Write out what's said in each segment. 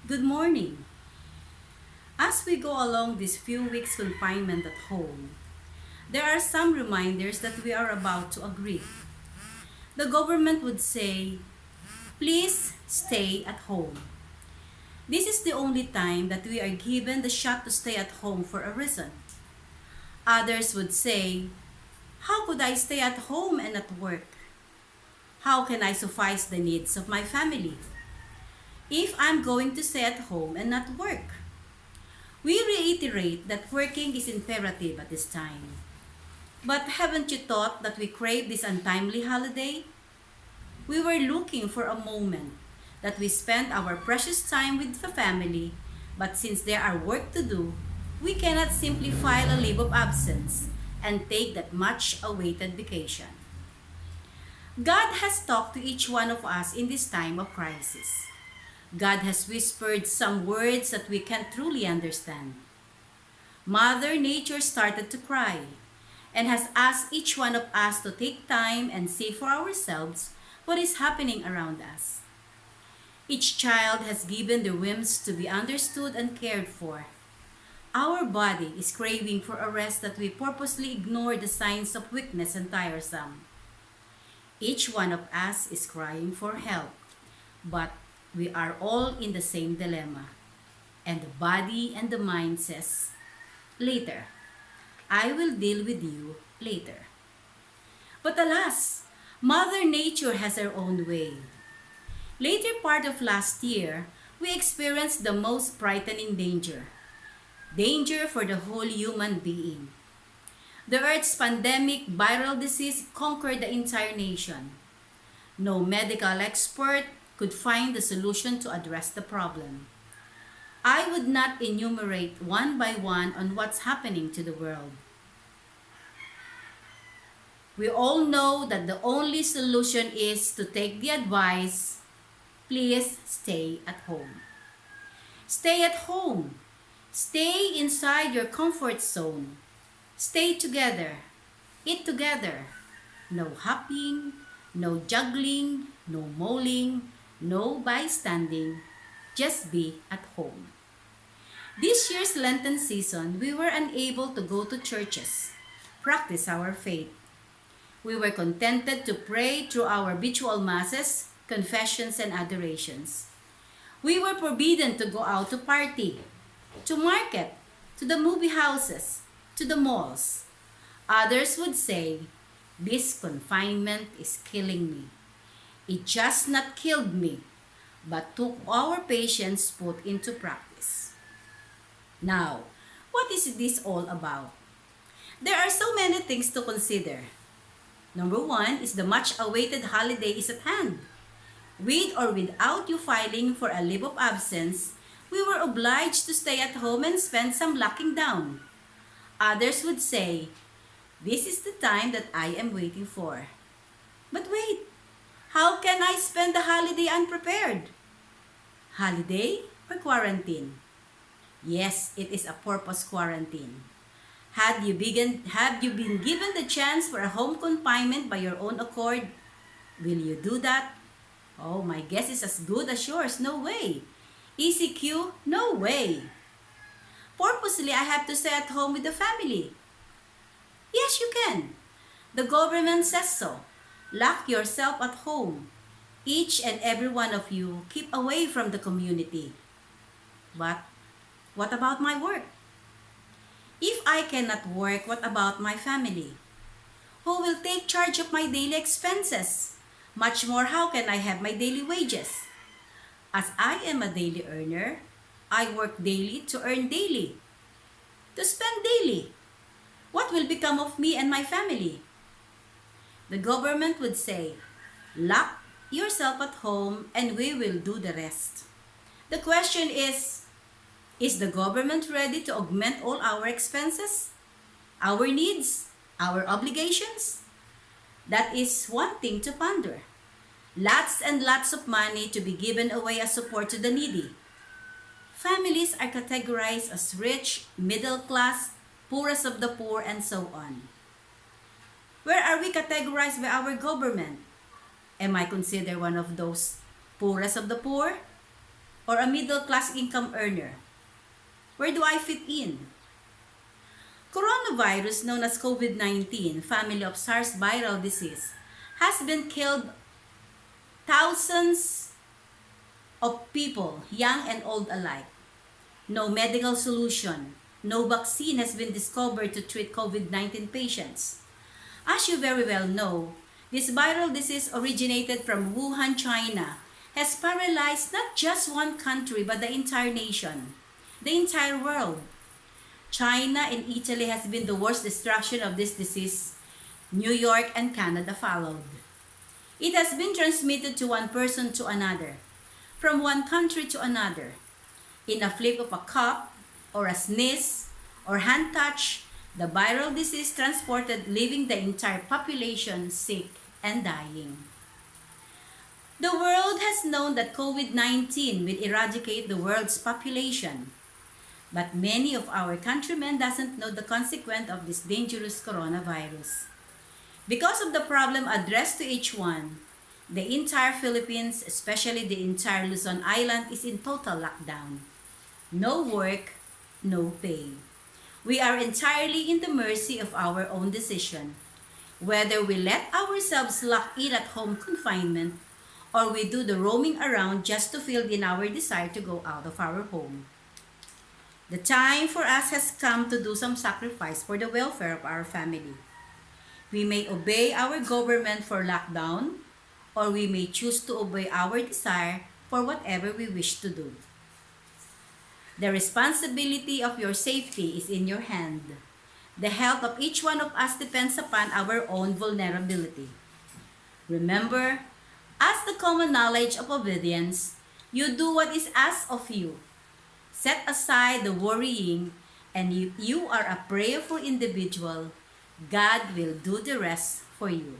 Good morning. As we go along this few weeks confinement at home, there are some reminders that we are about to agree. The government would say, please stay at home. This is the only time that we are given the shot to stay at home for a reason. Others would say, how could I stay at home and at work? How can I suffice the needs of my family if I'm going to stay at home and not work? We reiterate that working is imperative at this time. But haven't you thought that we crave this untimely holiday? We were looking for a moment that we spend our precious time with the family, but since there are work to do, we cannot simply file a leave of absence and take that much awaited vacation. God has talked to each one of us in this time of crisis. God has whispered some words that we can't truly understand. Mother Nature started to cry and has asked each one of us to take time and see for ourselves what is happening around us. Each child has given their whims to be understood and cared for. Our body is craving for a rest that we purposely ignore the signs of weakness and tiresome. Each one of us is crying for help, but we are all in the same dilemma. And the body and the mind says, later. I will deal with you later. But alas, Mother Nature has her own way. Later part of last year, we experienced the most frightening danger. Danger for the whole human being. The Earth's pandemic viral disease conquered the entire nation. No medical expert could find the solution to address the problem. I would not enumerate one by one on what's happening to the world. We all know that the only solution is to take the advice, please stay at home. Stay at home. Stay inside your comfort zone. Stay together. Eat together. No hopping, no juggling, no mulling, no bystanding. Just be at home. This year's Lenten season, we were unable to go to churches, practice our faith. We were contented to pray through our ritual masses, confessions, and adorations. We were forbidden to go out to party, to market, to the movie houses, to the malls. Others would say, this confinement is killing me. It just not killed me, but took our patience put into practice. Now, what is this all about? There are so many things to consider. Number one is the much-awaited holiday is at hand. With or without you filing for a leave of absence, we were obliged to stay at home and spend some locking down. Others would say, this is the time that I am waiting for. But wait, how can I spend the holiday unprepared? Holiday or quarantine? Yes, it is a purpose quarantine. Have you been given the chance for a home confinement by your own accord? Will you do that? Oh, my guess is as good as yours. No way. ECQ? No way. Purposely, I have to stay at home with the family. Yes, you can. The government says so. Lock yourself at home. Each and every one of you keep away from the community. But what about my work? If I cannot work, what about my family? Who will take charge of my daily expenses? Much more, how can I have my daily wages? As I am a daily earner, I work daily to earn daily, to spend daily. What will become of me and my family? The government would say, lock yourself at home and we will do the rest. The question is the government ready to augment all our expenses, our needs, our obligations? That is one thing to ponder. Lots and lots of money to be given away as support to the needy. Families are categorized as rich, middle class, poorest of the poor, and so on. Where are we categorized by our government? Am I considered one of those poorest of the poor? or a middle-class income earner? Where do I fit in? Coronavirus, known as COVID-19, family of SARS viral disease, has been killed thousands of people, young and old alike. No medical solution, no vaccine has been discovered to treat COVID-19 patients. As you very well know, this viral disease originated from Wuhan, China, has paralyzed not just one country but the entire nation, the entire world. China and Italy has been the worst destruction of this disease. New York and Canada followed. It has been transmitted to one person to another, from one country to another, in a flip of a cup, or a sneeze, or hand touch. The viral disease transported, leaving the entire population sick and dying. The world has known that COVID-19 will eradicate the world's population. But many of our countrymen doesn't know the consequence of this dangerous coronavirus. Because of the problem addressed to each one, the entire Philippines, especially the entire Luzon Island, is in total lockdown. No work, no pay. We are entirely in the mercy of our own decision, whether we let ourselves lock in at home confinement or we do the roaming around just to fill in our desire to go out of our home. The time for us has come to do some sacrifice for the welfare of our family. We may obey our government for lockdown, or we may choose to obey our desire for whatever we wish to do. The responsibility of your safety is in your hand. The health of each one of us depends upon our own vulnerability. Remember, as the common knowledge of obedience, you do what is asked of you. Set aside the worrying, and you are a prayerful individual. God will do the rest for you.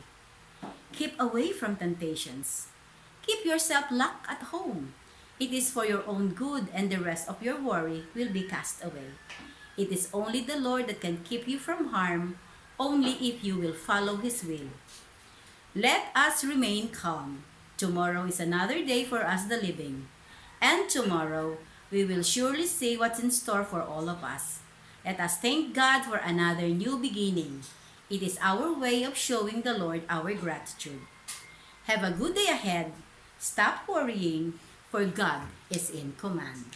Keep away from temptations. Keep yourself locked at home. It is for your own good, and the rest of your worry will be cast away. It is only the Lord that can keep you from harm, only if you will follow His will. Let us remain calm. Tomorrow is another day for us the living, and tomorrow we will surely see what's in store for all of us. Let us thank God for another new beginning. It is our way of showing the Lord our gratitude. Have a good day ahead. Stop worrying, for God is in command.